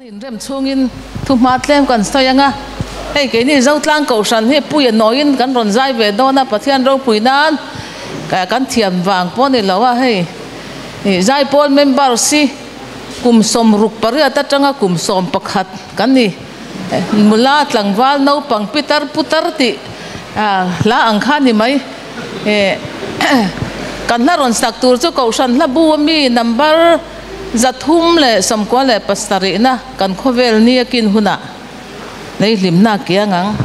in rem chungin thu matlem kan soyanga hei ke ni zo tlang ko san he puya noin kan ron zai ve dona pathian ro puinan ka kan thiam wang pon ni lawa hei zai pol member si kum som ruk paria ta tanga kum som pakhat kan ni mula tlangwal no pang pitar putar ti la angkha ni mai kan la ron sak tur chu ko san la bu mi number zathum le samkwa le pastari na kan khovel ni kin huna nei limna kiangang